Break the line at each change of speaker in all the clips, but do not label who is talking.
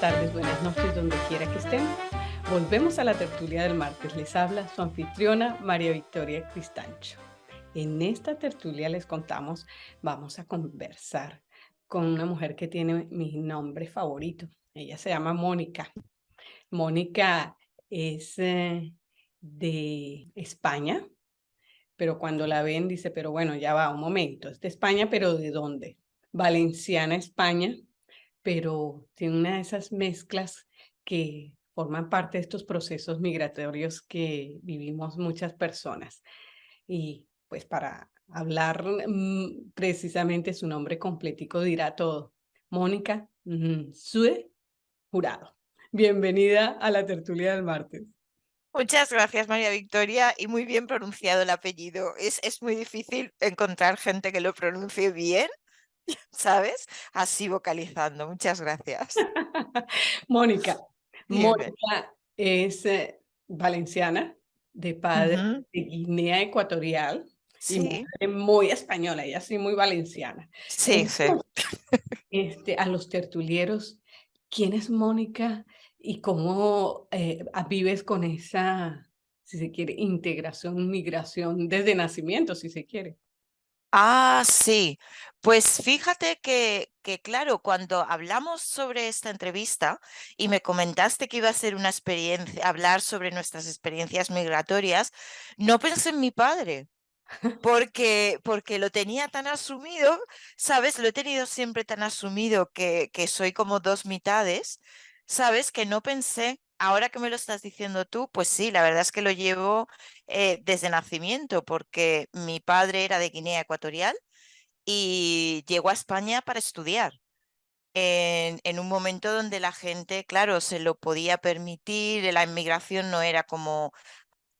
tardes, buenas noches, donde quiera que estén. Volvemos a la tertulia del martes. Les habla su anfitriona María Victoria Cristancho. En esta tertulia les contamos, vamos a conversar con una mujer que tiene mi nombre favorito. Ella se llama Mónica. Mónica es de España, pero cuando la ven dice, pero bueno, ya va, un momento, es de España, pero ¿de dónde? Valenciana, España, pero tiene una de esas mezclas que forman parte de estos procesos migratorios que vivimos muchas personas. Y pues para hablar precisamente su nombre completico dirá todo. Mónica Sue Jurado. Bienvenida a la tertulia del martes.
Muchas gracias, María Victoria, y muy bien pronunciado el apellido. Es muy difícil encontrar gente que lo pronuncie bien, ¿sabes? Así vocalizando. Muchas gracias.
Mónica.
Dime.
Mónica es valenciana, de padre
Ujú.
de Guinea Ecuatorial y
Sí,
madre muy española, ella sí muy valenciana.
sí, sí.
Cuéntanos, a los tertulieros, ¿quién es Mónica y cómo vives con esa, si se quiere, integración, migración desde nacimiento, si se quiere?
Ah, sí. Pues fíjate claro, cuando hablamos sobre esta entrevista y me comentaste que iba a ser una experiencia, hablar sobre nuestras experiencias migratorias, no pensé en mi padre. Porque lo tenía tan asumido, ¿sabes? Lo he tenido siempre tan asumido que soy como dos mitades, ¿sabes? Que no pensé, ahora que me lo estás diciendo tú, pues sí, la verdad es que lo llevo desde nacimiento, porque mi padre era de Guinea Ecuatorial y llegó a España para estudiar. En un momento donde la gente, claro, se lo podía permitir, la inmigración no era como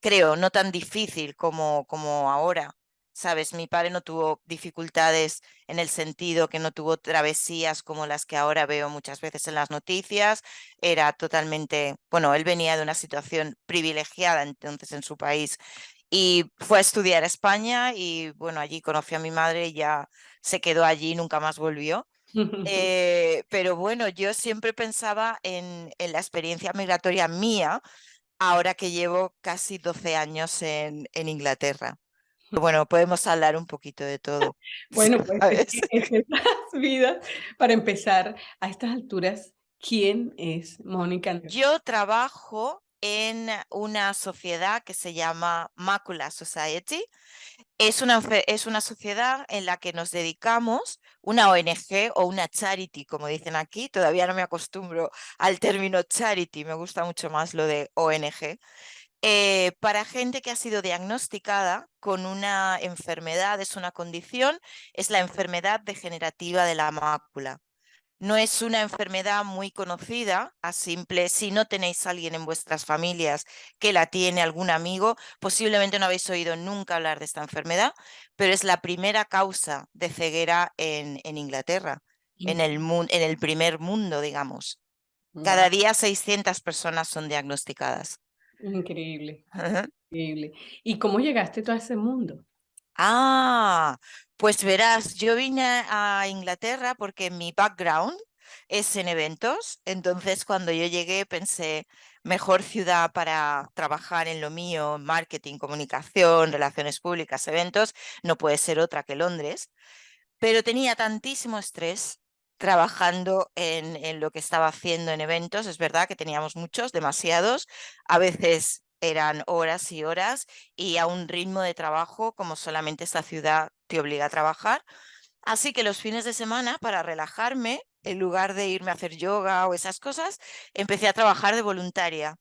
creo, no tan difícil como ahora, ¿sabes? Mi padre no tuvo dificultades en el sentido que no tuvo travesías como las que ahora veo muchas veces en las noticias. Era totalmente, bueno, él venía de una situación privilegiada entonces en su país y fue a estudiar a España y bueno, allí conoció a mi madre y ya se quedó allí y nunca más volvió. Pero bueno, yo siempre pensaba en la experiencia migratoria mía ahora que llevo casi 12 años en Inglaterra. Bueno, podemos hablar un poquito de todo,
Bueno, pues es
¿sabes?
que es estas vidas, para empezar, a estas alturas, ¿quién es Mónica?
Yo trabajo en una sociedad que se llama Macula Society. Es una sociedad en la que nos dedicamos, una ONG o una charity, como dicen aquí. Todavía no me acostumbro al término charity, me gusta mucho más lo de ONG. Para gente que ha sido diagnosticada con una enfermedad, es una condición, es la enfermedad degenerativa de la mácula. No es una enfermedad muy conocida, a simple, si no tenéis a alguien en vuestras familias que la tiene, algún amigo, posiblemente no habéis oído nunca hablar de esta enfermedad, pero es la primera causa de ceguera en Inglaterra, en el primer mundo, digamos.
Wow,
Cada día 600 personas son diagnosticadas.
increíble, increíble. ¿Y cómo llegaste tú a ese mundo?
Ah, pues verás, yo vine a Inglaterra porque mi background es en eventos, entonces cuando yo llegué pensé, mejor ciudad para trabajar en lo mío, marketing, comunicación, relaciones públicas, eventos, no puede ser otra que Londres, pero tenía tantísimo estrés trabajando en lo que estaba haciendo en eventos. Es verdad que teníamos muchos, demasiados, a veces eran horas y horas y a un ritmo de trabajo como solamente esta ciudad te obliga a trabajar. Así que los fines de semana, para relajarme, en lugar de irme a hacer yoga o esas cosas, empecé a trabajar de voluntaria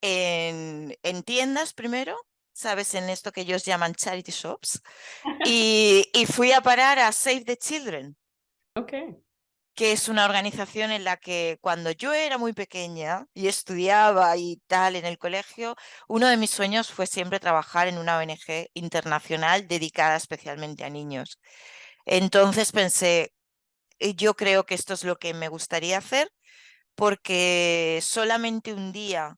en tiendas primero, ¿sabes? En esto que ellos llaman charity shops. Y fui a parar a Save the Children,
Ok.
que es una organización en la que cuando yo era muy pequeña y estudiaba y tal en el colegio, uno de mis sueños fue siempre trabajar en una ONG internacional dedicada especialmente a niños. Entonces pensé, yo creo que esto es lo que me gustaría hacer porque solamente un día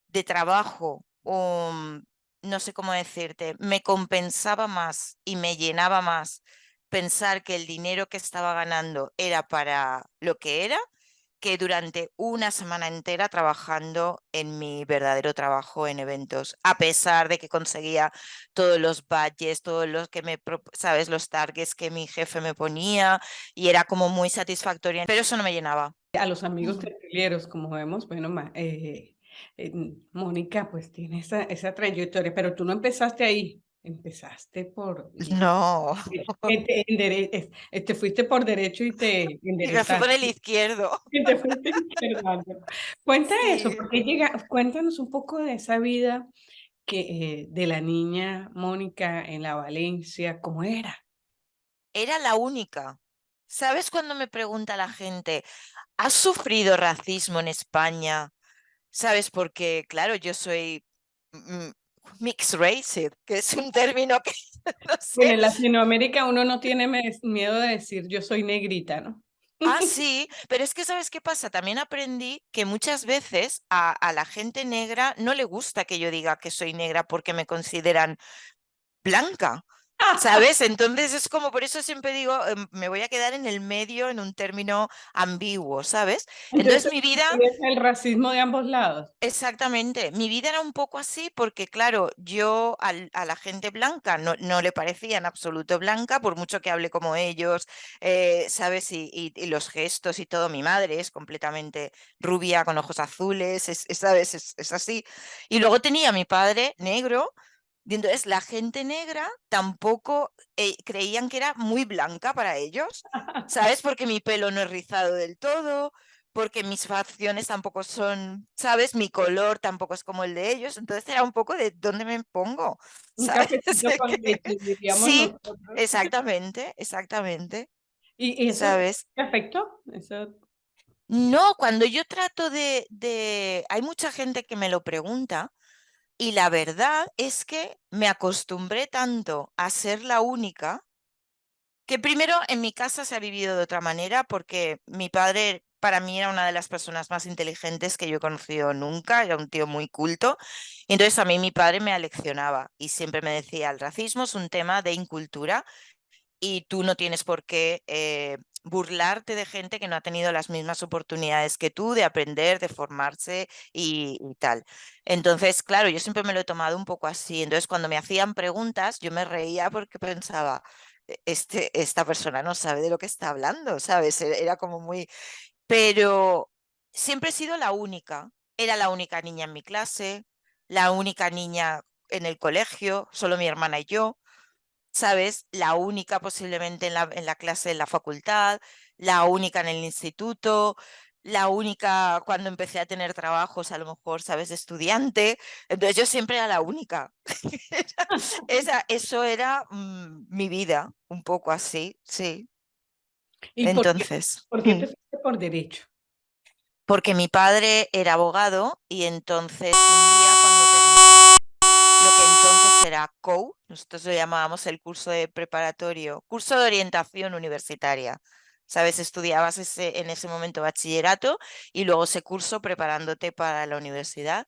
de trabajo, no sé cómo decirte, me compensaba más y me llenaba más pensar que el dinero que estaba ganando era para lo que era, que durante una semana entera trabajando en mi verdadero trabajo en eventos, a pesar de que conseguía todos los badges, todos los que sabes, los targets que mi jefe me ponía y era como muy satisfactoria, pero eso no me llenaba.
A los amigos
Ujú.
tertulianos, como vemos, bueno, Mónica, pues tiene esa trayectoria, pero tú no empezaste ahí, empezaste por
No,
te te fuiste por derecho y te
y me fui por el
enderezaste,
izquierdo.
y te fuiste izquierdando. Cuenta eso,
Sí.
porque cuéntanos un poco de esa vida de la niña Mónica en la Valencia, ¿cómo era?
Era la única. ¿Sabes cuando me pregunta la gente, ¿has sufrido racismo en España? ¿Sabes? Porque, claro, yo soy mm, mixed race, que es un término que no
Bueno,
sé.
en Latinoamérica uno no tiene miedo de decir: "Yo soy negrita", ¿no?
Ah, sí, pero es que ¿sabes qué pasa? También aprendí que muchas veces a la gente negra no le gusta que yo diga que soy negra porque me consideran blanca, ¿sabes? Entonces es como, por eso siempre digo, me voy a quedar en el medio, en un término ambiguo, ¿sabes?
Entonces,
Entonces mi vida.
el racismo de ambos lados.
Exactamente. Mi vida era un poco así porque, claro, yo a la gente blanca no le parecía en absoluto blanca, por mucho que hable como ellos, ¿sabes? Y los gestos y todo. Mi madre es completamente rubia, con ojos azules, ¿sabes? Es así. Y luego tenía a mi padre negro, y entonces la gente negra tampoco creían que era muy blanca para ellos, ¿sabes? Porque mi pelo no es rizado del todo, porque mis facciones tampoco son, ¿sabes? Mi color tampoco es como el de ellos, entonces era un poco de dónde me pongo,
Un
¿sabes?
cafecito con
Que
leche, diríamos
sí,
nosotros.
exactamente, exactamente,
¿Y eso
¿sabes?
te afectó? Eso
No, cuando yo trato hay mucha gente que me lo pregunta y la verdad es que me acostumbré tanto a ser la única. Que primero en mi casa se ha vivido de otra manera porque mi padre para mí era una de las personas más inteligentes que yo he conocido nunca, era un tío muy culto. Y entonces a mí mi padre me aleccionaba y siempre me decía, el racismo es un tema de incultura y tú no tienes por qué burlarte de gente que no ha tenido las mismas oportunidades que tú de aprender, de formarse y tal. Entonces, claro, yo siempre me lo he tomado un poco así. Entonces, cuando me hacían preguntas, yo me reía porque pensaba, esta persona no sabe de lo que está hablando, ¿sabes? Era como muy. Pero siempre he sido la única. Era la única niña en mi clase, la única niña en el colegio, solo mi hermana y yo. ¿Sabes? La única posiblemente en la clase de la facultad, la única en el instituto, la única cuando empecé a tener trabajos, a lo mejor, ¿sabes? De estudiante. Entonces yo siempre era la única. Eso era mi vida, un poco así, sí.
¿y
Entonces,
por qué te fuiste por derecho?
porque mi padre era abogado y entonces un día cuando terminé lo que entonces era COU, nosotros lo llamábamos el curso de preparatorio, curso de orientación universitaria. ¿Sabes? Estudiabas en ese momento bachillerato y luego ese curso preparándote para la universidad.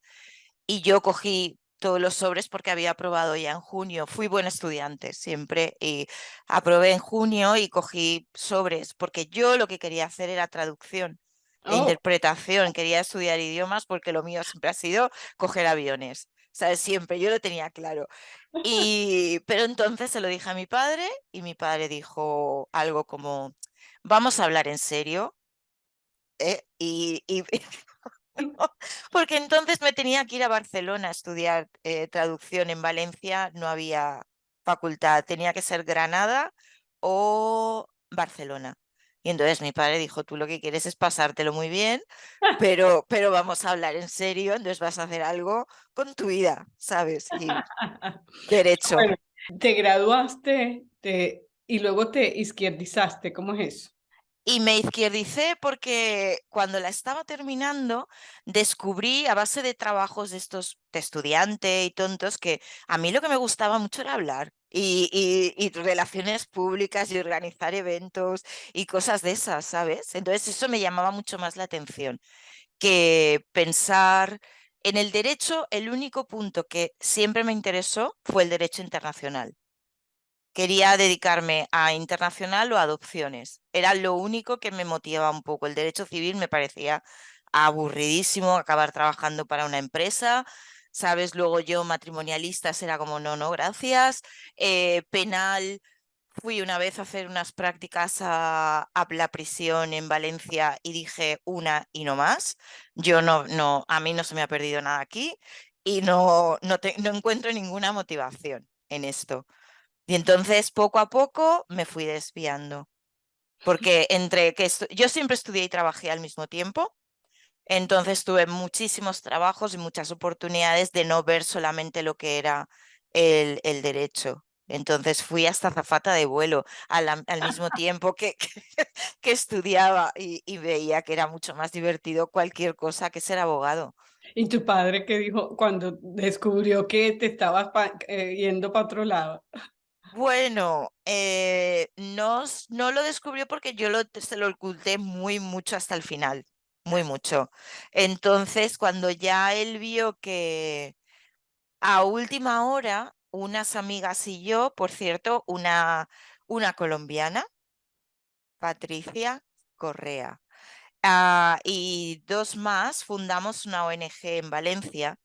Y yo cogí todos los sobres porque había aprobado ya en junio. Fui buen estudiante siempre y aprobé en junio y cogí sobres porque yo lo que quería hacer era traducción e
Oh,
interpretación. Quería estudiar idiomas porque lo mío siempre ha sido coger aviones. ¿Sabes? Siempre, yo lo tenía claro. Pero entonces se lo dije a mi padre y mi padre dijo algo como, vamos a hablar en serio. Y porque entonces me tenía que ir a Barcelona a estudiar traducción. En Valencia no había facultad, tenía que ser Granada o Barcelona. Y entonces mi padre dijo, tú lo que quieres es pasártelo muy bien, pero vamos a hablar en serio, entonces vas a hacer algo con tu vida, ¿sabes? Y derecho.
bueno, te graduaste, y luego te izquierdizaste, ¿cómo es eso?
Y me izquierdicé porque cuando la estaba terminando descubrí a base de trabajos de estos de estudiante y tontos que a mí lo que me gustaba mucho era hablar y relaciones públicas y organizar eventos y cosas de esas, ¿sabes? Entonces eso me llamaba mucho más la atención que pensar en el derecho. El único punto que siempre me interesó fue el derecho internacional. quería dedicarme a internacional o a adopciones. Era lo único que me motivaba un poco. El derecho civil me parecía aburridísimo, acabar trabajando para una empresa. ¿Sabes? Luego yo matrimonialistas era como, no, no, gracias. Penal, fui una vez a hacer unas prácticas a la prisión en Valencia y dije una y no más. Yo no, a mí no se me ha perdido nada aquí y no encuentro ninguna motivación en esto. Y entonces poco a poco me fui desviando, porque entre que yo siempre estudié y trabajé al mismo tiempo, entonces tuve muchísimos trabajos y muchas oportunidades de no ver solamente lo que era el derecho. Entonces fui hasta azafata de vuelo al mismo tiempo que estudiaba y veía que era mucho más divertido cualquier cosa que ser abogado.
¿Y tu padre qué dijo cuando descubrió que te estabas yendo para otro lado?
Bueno, no lo descubrió porque yo se lo oculté muy mucho hasta el final, muy mucho. Entonces, cuando ya él vio que a última hora, unas amigas y yo, por cierto, una colombiana, Patricia Correa, y dos más, fundamos una ONG en Valencia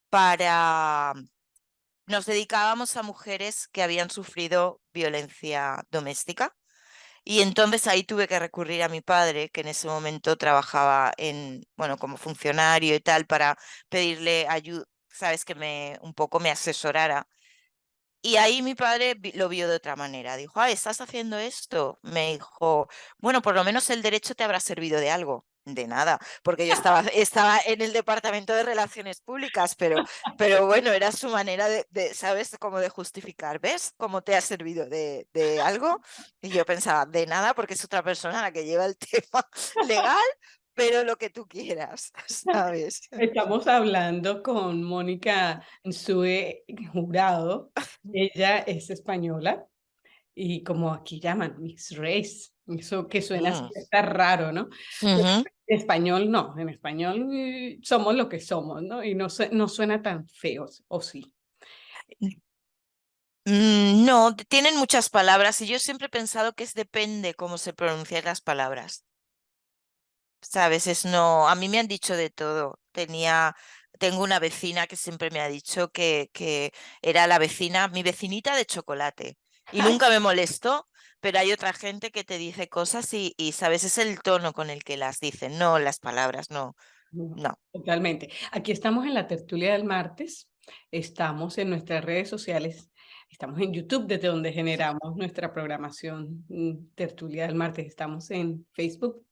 para nos dedicábamos a mujeres que habían sufrido violencia doméstica. Y entonces ahí tuve que recurrir a mi padre, que en ese momento trabajaba bueno, como funcionario y tal, para pedirle ayuda, sabes, que un poco me asesorara. Y ahí mi padre lo vio de otra manera. Dijo, ah, ¿estás haciendo esto? Me dijo, bueno, por lo menos el derecho te habrá servido de algo. De nada, porque yo estaba en el departamento de relaciones públicas, pero bueno, era su manera ¿sabes? Como de justificar. ¿Ves cómo te ha servido de algo? Y yo pensaba, de nada, porque es otra persona la que lleva el tema legal, pero lo que tú quieras, ¿sabes?
Estamos hablando con Mónica Nsue Jurado. Ella es española y como aquí llaman mixed race, eso que suena así,
Mm.
está raro, ¿no? Pero
Ujú.
en español no, en español somos lo que somos, ¿no? Y no, no suena tan feo, ¿o sí?
No, tienen muchas palabras y yo siempre he pensado que depende cómo se pronuncian las palabras. ¿Sabes? A mí me han dicho de todo. Tengo una vecina que siempre me ha dicho que era mi vecinita de chocolate. Y nunca me molestó, pero hay otra gente que te dice cosas y, ¿sabes? Es el tono con el que las dicen, no las palabras, no,
No,
no.
totalmente. Aquí estamos en la tertulia del martes, estamos en nuestras redes sociales, estamos en YouTube, desde donde generamos nuestra programación tertulia del martes, estamos en Facebook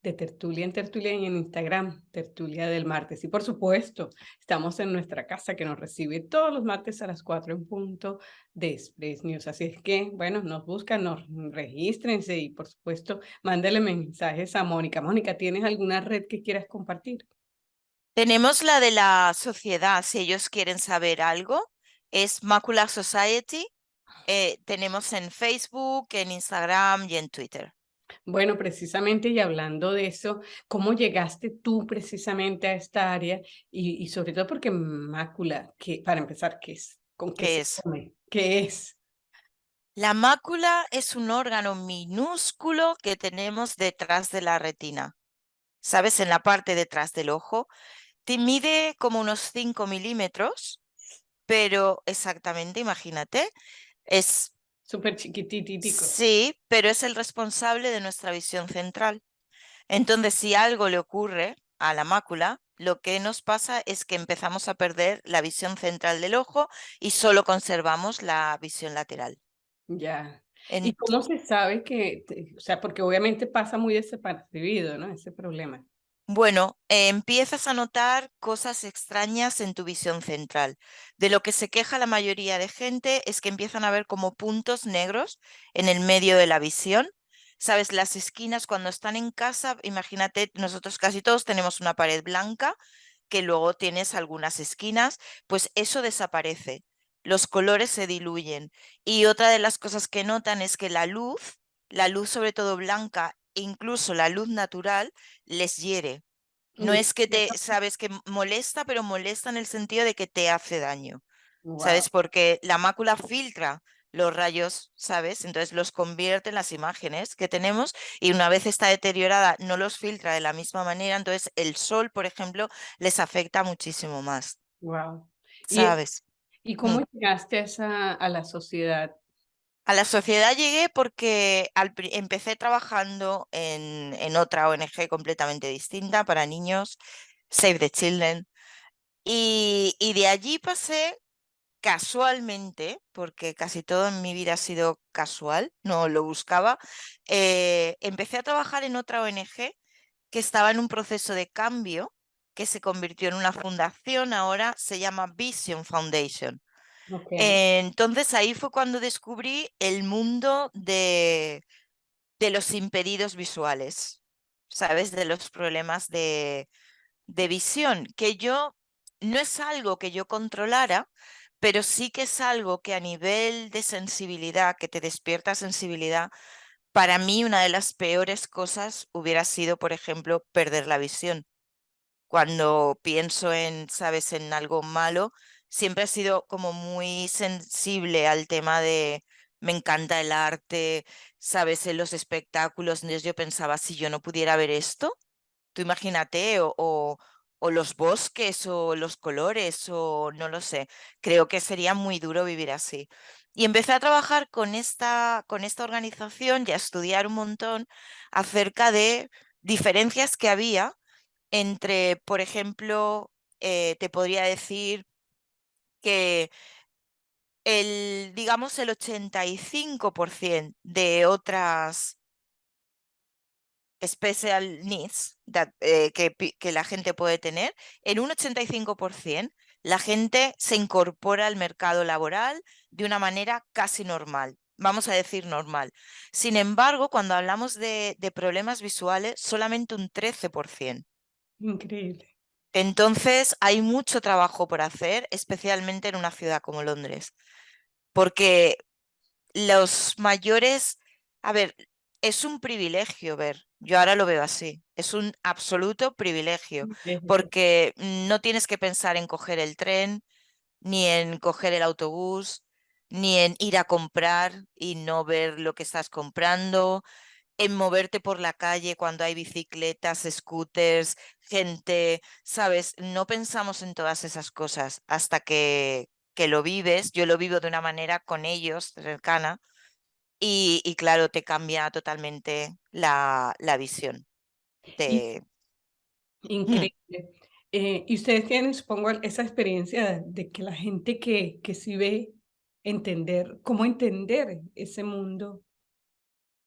de Tertulia en Tertulia y en Instagram, Tertulia del Martes. Y por supuesto, estamos en nuestra casa que nos recibe todos los martes a las 4 en punto de Express News. Así es que, bueno, nos buscan, nos regístrense y por supuesto, mándale mensajes a Mónica. Mónica, ¿tienes alguna red que quieras compartir?
Tenemos la de la sociedad, si ellos quieren saber algo, es Macula Society. Tenemos en Facebook, en Instagram y en Twitter.
Bueno, precisamente y hablando de eso, ¿cómo llegaste tú precisamente a esta área? Y sobre todo porque mácula, que para empezar, ¿qué es? ¿Con qué
¿Qué
se
es?
come? ¿Qué es?
La mácula es un órgano minúsculo que tenemos detrás de la retina. ¿Sabes? En la parte detrás del ojo. Te mide como unos 5 milímetros, pero exactamente, imagínate, es,
Súper chiquititico.
sí, pero es el responsable de nuestra visión central. Entonces, si algo le ocurre a la mácula, lo que nos pasa es que empezamos a perder la visión central del ojo y solo conservamos la visión lateral.
Ya. ¿Y
Ent-
cómo se sabe o sea, porque obviamente pasa muy desapercibido, ¿no? Ese problema.
bueno, empiezas a notar cosas extrañas en tu visión central. De lo que se queja la mayoría de gente es que empiezan a ver como puntos negros en el medio de la visión. Sabes, las esquinas cuando están en casa, imagínate, nosotros casi todos tenemos una pared blanca que luego tienes algunas esquinas, pues eso desaparece, los colores se diluyen. Y otra de las cosas que notan es que la luz sobre todo blanca, e incluso la luz natural, les hiere. No es que sabes, que molesta, pero molesta en el sentido de que te hace daño,
Wow.
¿sabes? Porque la mácula filtra los rayos, ¿sabes? Entonces los convierte en las imágenes que tenemos y una vez está deteriorada no los filtra de la misma manera, entonces el sol, por ejemplo, les afecta muchísimo más,
Wow. ¿Y,
¿sabes?
y
Mm.
cómo llegaste a a la sociedad?
A la sociedad llegué porque empecé trabajando en otra ONG completamente distinta para niños, Save the Children, y de allí pasé casualmente, porque casi todo en mi vida ha sido casual, no lo buscaba, empecé a trabajar en otra ONG que estaba en un proceso de cambio, que se convirtió en una fundación, ahora se llama Vision Foundation.
Ok,
Entonces ahí fue cuando descubrí el mundo de los impedidos visuales, ¿sabes? De los problemas de visión, que yo no es algo que yo controlara, pero sí que es algo que a nivel de sensibilidad, que te despierta sensibilidad, para mí una de las peores cosas hubiera sido, por ejemplo, perder la visión. Cuando pienso en, sabes, en algo malo, siempre he sido como muy sensible al tema de, me encanta el arte, sabes, en los espectáculos. Entonces yo pensaba, si yo no pudiera ver esto, tú imagínate, o los bosques, o los colores, o no lo sé. Creo que sería muy duro vivir así. Y empecé a trabajar con esta organización y a estudiar un montón acerca de diferencias que había entre, por ejemplo, te podría decir que digamos, el 85% de otras special needs que la gente puede tener, en un 85% la gente se incorpora al mercado laboral de una manera casi normal. Vamos a decir normal. Sin embargo, cuando hablamos de problemas visuales, solamente un 13%.
increíble.
Entonces, hay mucho trabajo por hacer, especialmente en una ciudad como Londres, porque los mayores, a ver, es un privilegio ver, yo ahora lo veo así, es un absoluto privilegio, porque no tienes que pensar en coger el tren, ni en coger el autobús, ni en ir a comprar y no ver lo que estás comprando, en moverte por la calle cuando hay bicicletas, scooters, gente, ¿sabes? No pensamos en todas esas cosas hasta que lo vives. Yo lo vivo de una manera con ellos, cercana, y claro, te cambia totalmente la visión.
Y
Te... Mm.
increíble. Y ustedes tienen, supongo, esa experiencia de que la gente que sí ve, entender, cómo entender ese mundo.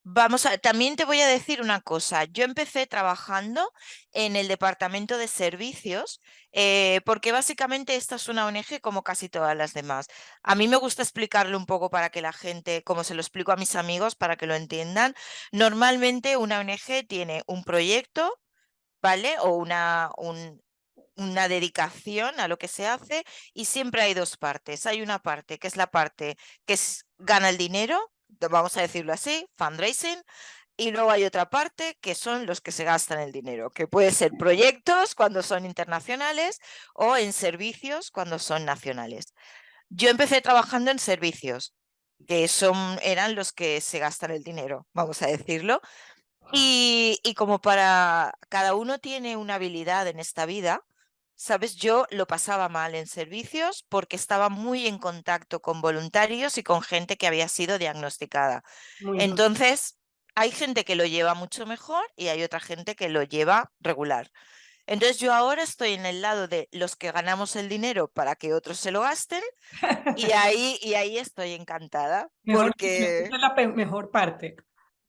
Vamos a, también te voy a decir una cosa. Yo empecé trabajando en el departamento de servicios, porque básicamente esta es una ONG como casi todas las demás. A mí me gusta explicarlo un poco para que la gente, como se lo explico a mis amigos, para que lo entiendan. Normalmente una ONG tiene un proyecto, ¿vale? O una dedicación a lo que se hace y siempre hay dos partes. Hay una parte que es la parte gana el dinero, vamos a decirlo así, fundraising, y luego hay otra parte que son los que se gastan el dinero, que puede ser proyectos cuando son internacionales o en servicios cuando son nacionales. Yo empecé trabajando en servicios, que eran los que se gastan el dinero, vamos a decirlo. Y como para cada uno tiene una habilidad en esta vida, ¿sabes? Yo lo pasaba mal en servicios porque estaba muy en contacto con voluntarios y con gente que había sido diagnosticada.
Muy importante.
Entonces, hay gente que lo lleva mucho mejor y hay otra gente que lo lleva regular. Entonces, yo ahora estoy en el lado de los que ganamos el dinero para que otros se lo gasten y ahí estoy encantada
Mejor, esa
porque,
es la mejor parte.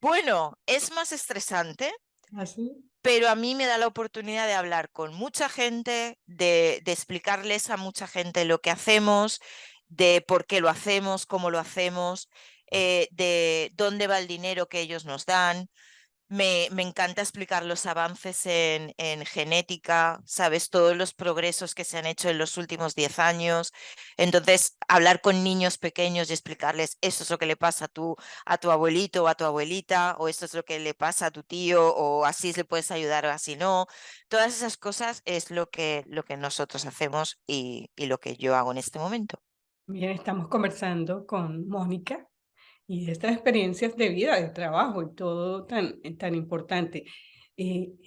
bueno, es más estresante.
Así.
Pero a mí me da la oportunidad de hablar con mucha gente, de explicarles a mucha gente lo que hacemos, de por qué lo hacemos, cómo lo hacemos, de dónde va el dinero que ellos nos dan. Me encanta explicar los avances en genética, ¿sabes? Todos los progresos que se han hecho en los últimos 10 años. Entonces, hablar con niños pequeños y explicarles eso es lo que le pasa a tu abuelito o a tu abuelita, o esto es lo que le pasa a tu tío, o así le puedes ayudar o así no. Todas esas cosas es lo que nosotros hacemos y lo que yo hago en este momento.
Bien, estamos conversando con Mónica y de estas experiencias de vida, de trabajo y todo tan importante.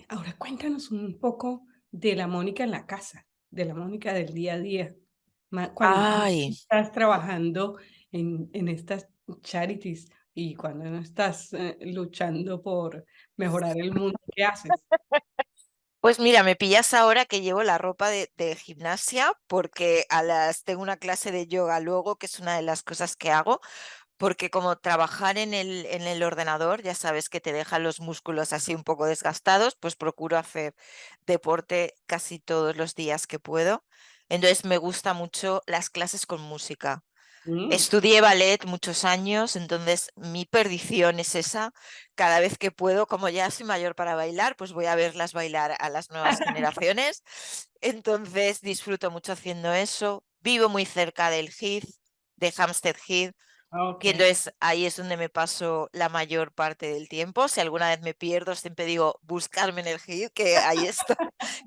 Ahora cuéntanos un poco de la Mónica en la casa, de la Mónica del día a día, cuando no
Ay,
estás trabajando en estas charities y cuando no estás luchando por mejorar el mundo, ¿qué haces?
pues mira, me pillas ahora que llevo la ropa de gimnasia porque tengo una clase de yoga luego, que es una de las cosas que hago, porque como trabajar en el ordenador, ya sabes que te dejan los músculos así un poco desgastados, pues procuro hacer deporte casi todos los días que puedo. Entonces me gusta mucho las clases con música.
Mm.
Estudié ballet muchos años, entonces mi perdición es esa. Cada vez que puedo, como ya soy mayor para bailar, pues voy a verlas bailar a las nuevas generaciones. Entonces disfruto mucho haciendo eso. Vivo muy cerca del Heath, de Hampstead Heath,
Ok.
y entonces ahí es donde me paso la mayor parte del tiempo. Si alguna vez me pierdo, siempre digo buscarme en el Heath, que ahí estoy,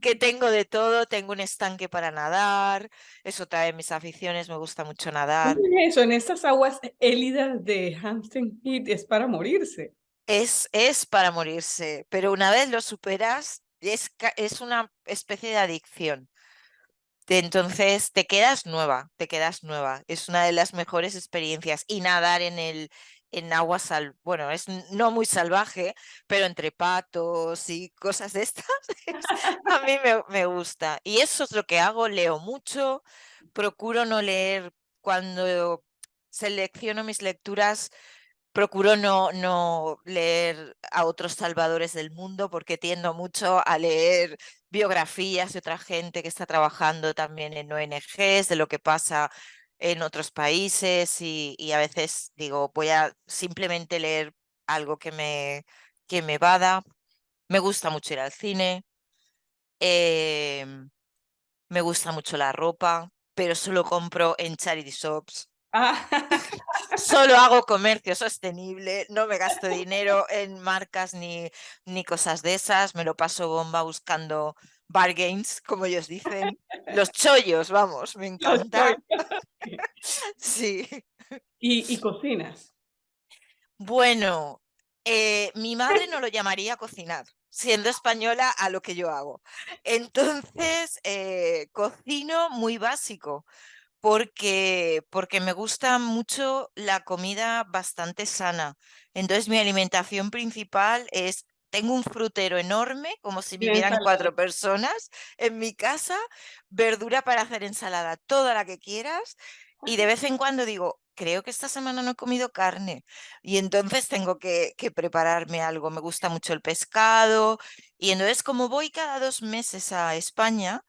que tengo de todo. Tengo un estanque para nadar, es otra de mis aficiones, me gusta mucho
¿Cómo
nadar.
es eso? En estas aguas gélidas de Hampstead Heath es para morirse.
Es para morirse, pero una vez lo superas, es una especie de adicción. Entonces te quedas nueva, te quedas nueva. Es una de las mejores experiencias. Y nadar en agua bueno, no muy salvaje, pero entre patos y cosas de estas, a mí me gusta. Y eso es lo que hago, leo mucho, procuro no leer cuando selecciono mis lecturas. Procuro no leer a otros salvadores del mundo porque tiendo mucho a leer biografías de otra gente que está trabajando también en ONGs, de lo que pasa en otros países y a veces digo, voy a simplemente leer algo que me vada. Me gusta mucho ir al cine, em, me gusta mucho la ropa, pero solo compro en charity shops.
Ah,
Solo hago comercio sostenible, no me gasto dinero en marcas ni cosas de esas, me lo paso bomba buscando bargains, como ellos dicen. Los chollos, vamos, me
lo estoy.
encanta. Sí.
¿Y cocinas?
Bueno, mi madre no lo llamaría cocinar, siendo española a lo que yo hago. Entonces, cocino muy básico. Porque me gusta mucho la comida bastante sana. Entonces, mi alimentación principal tengo un frutero enorme, como si
Y la
vivieran
ensalada.
4 personas en mi casa, verdura para hacer ensalada, toda la que quieras, y de vez en cuando digo: "Creo que esta semana no he comido carne", y entonces tengo que prepararme algo. Me gusta mucho el pescado, y entonces, como voy cada 2 meses a España,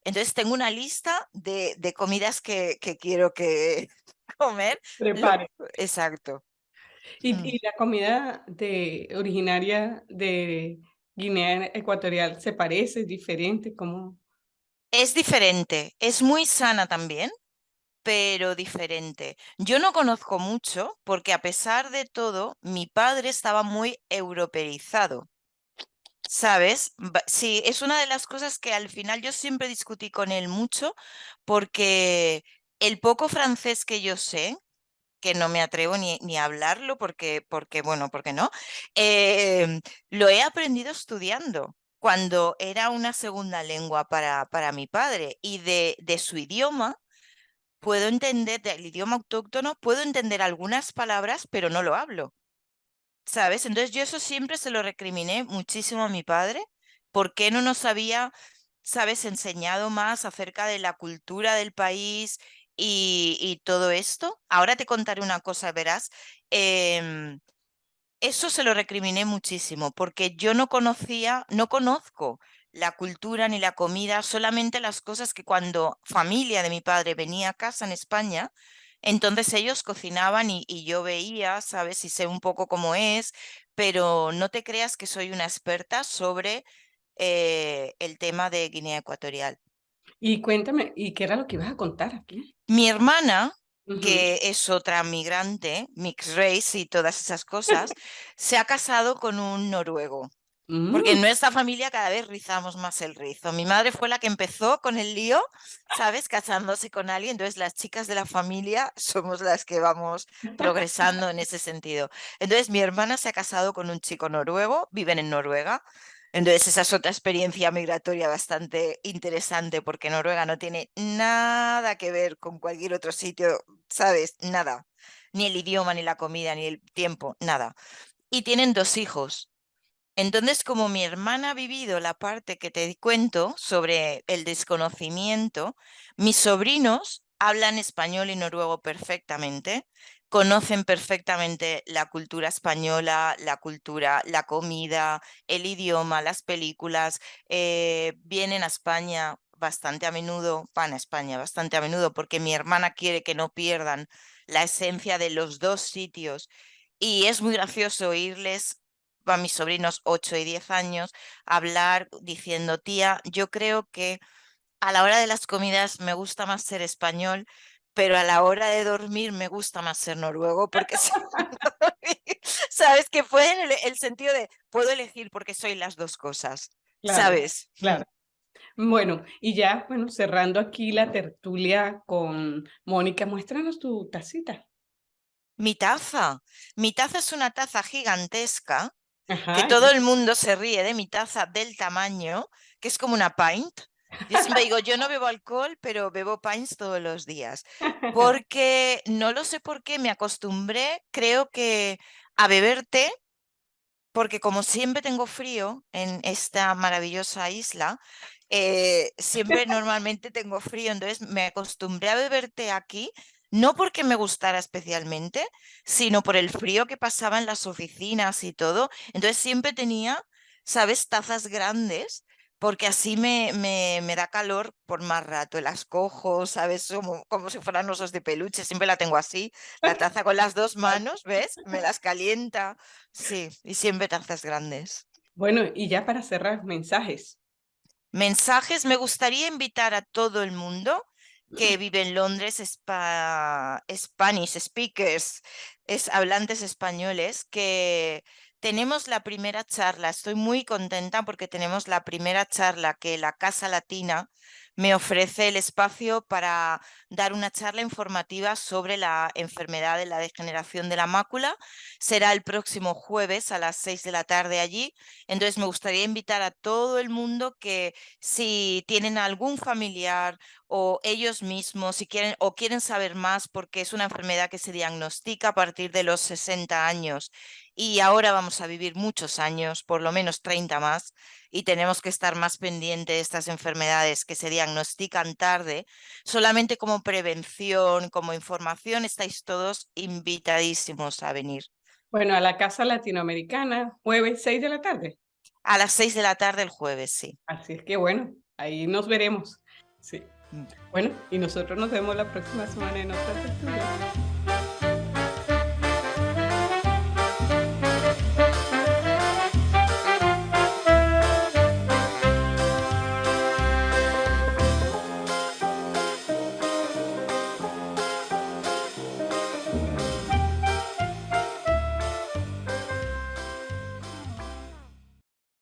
entonces tengo una lista de comidas que quiero que comer. Lo
Prepare.
Exacto. Mm.
¿Y la comida originaria de Guinea Ecuatorial se parece, es diferente? ¿Cómo?
Es diferente, es muy sana también, pero diferente. Yo no conozco mucho porque, a pesar de todo, mi padre estaba muy europeizado, ¿sabes? Sí, es una de las cosas que al final yo siempre discutí con él mucho, porque el poco francés que yo sé, que no me atrevo ni a hablarlo porque, bueno, porque no, lo he aprendido estudiando, cuando era una segunda lengua para mi padre, y de su idioma puedo entender, del idioma autóctono, puedo entender algunas palabras, pero no lo hablo, ¿sabes? Entonces yo eso siempre se lo recriminé muchísimo a mi padre. ¿Por qué no nos había, sabes, enseñado más acerca de la cultura del país y todo esto? Ahora te contaré una cosa, verás. em, Eso se lo recriminé muchísimo, porque yo no conozco la cultura ni la comida, solamente las cosas que, cuando familia de mi padre venía a casa en España, entonces ellos cocinaban y yo veía, ¿sabes? Y sé un poco cómo es, pero no te creas que soy una experta sobre el tema de Guinea Ecuatorial.
Y cuéntame, ¿y qué era lo que ibas a contar aquí?
Mi hermana,
Ujú.
que es otra migrante, mixed race y todas esas cosas, se ha casado con un noruego. Porque
Mm.
en nuestra familia cada vez rizamos más el rizo. Mi madre fue la que empezó con el lío, ¿sabes? Casándose con alguien. Entonces las chicas de la familia somos las que vamos progresando en ese sentido. Entonces mi hermana se ha casado con un chico noruego, viven en Noruega. Entonces esa es otra experiencia migratoria bastante interesante porque Noruega no tiene nada que ver con cualquier otro sitio, ¿sabes? Nada. Ni el idioma, ni la comida, ni el tiempo, nada. Y tienen 2 hijos. Entonces, como mi hermana ha vivido la parte que te cuento sobre el desconocimiento, mis sobrinos hablan español y noruego perfectamente, conocen perfectamente la cultura española, la cultura, la comida, el idioma, las películas, vienen a España bastante a menudo, van a España bastante a menudo porque mi hermana quiere que no pierdan la esencia de los 2 sitios. Y es muy gracioso oírles a mis sobrinos 8 y 10 años hablar diciendo, tía, yo creo que a la hora de las comidas me gusta más ser español, pero a la hora de dormir me gusta más ser noruego porque sabes que pueden el sentido de puedo elegir porque soy las 2 cosas,
Claro,
¿sabes?
claro. Bueno, y ya, bueno, cerrando aquí la tertulia con Mónica, muéstranos tu tacita.
Mi taza, mi taza es una taza gigantesca que
Ajá.
todo el mundo se ríe de mi taza del tamaño, que es como una pint. Yo siempre digo, yo no bebo alcohol, pero bebo pints todos los días, porque no lo sé por qué me acostumbré, creo que a beber té, porque como siempre tengo frío en esta maravillosa isla, siempre normalmente tengo frío, entonces me acostumbré a beber té aquí, no porque me gustara especialmente, sino por el frío que pasaba en las oficinas y todo. Entonces siempre tenía, ¿sabes?, tazas grandes, porque así me da calor por más rato. Las cojo, ¿sabes? Como si fueran osos de peluche, siempre la tengo así, la taza con las 2 manos, ¿ves? Me las calienta. Sí, y siempre tazas grandes.
Bueno, y ya para cerrar, mensajes.
Mensajes, me gustaría invitar a todo el mundo que vive en Londres, Spanish speakers, hablantes españoles, que tenemos la primera charla. Estoy muy contenta porque tenemos la primera charla que la Casa Latina me ofrece el espacio para dar una charla informativa sobre la enfermedad de la degeneración de la mácula. Será el próximo jueves a las 6 de la tarde allí. Entonces me gustaría invitar a todo el mundo que si tienen algún familiar o ellos mismos, si quieren o quieren saber más, porque es una enfermedad que se diagnostica a partir de los 60 años y ahora vamos a vivir muchos años, por lo menos 30 más, y tenemos que estar más pendientes de estas enfermedades que se diagnostican tarde. Solamente como prevención, como información, estáis todos invitadísimos a venir.
Bueno, a la Casa Latinoamericana, jueves 6 de la tarde.
A las 6 de la tarde el jueves, sí.
Así es que bueno, ahí nos veremos. Sí.
Mm.
Bueno, y nosotros nos vemos la próxima semana en otra tertulia.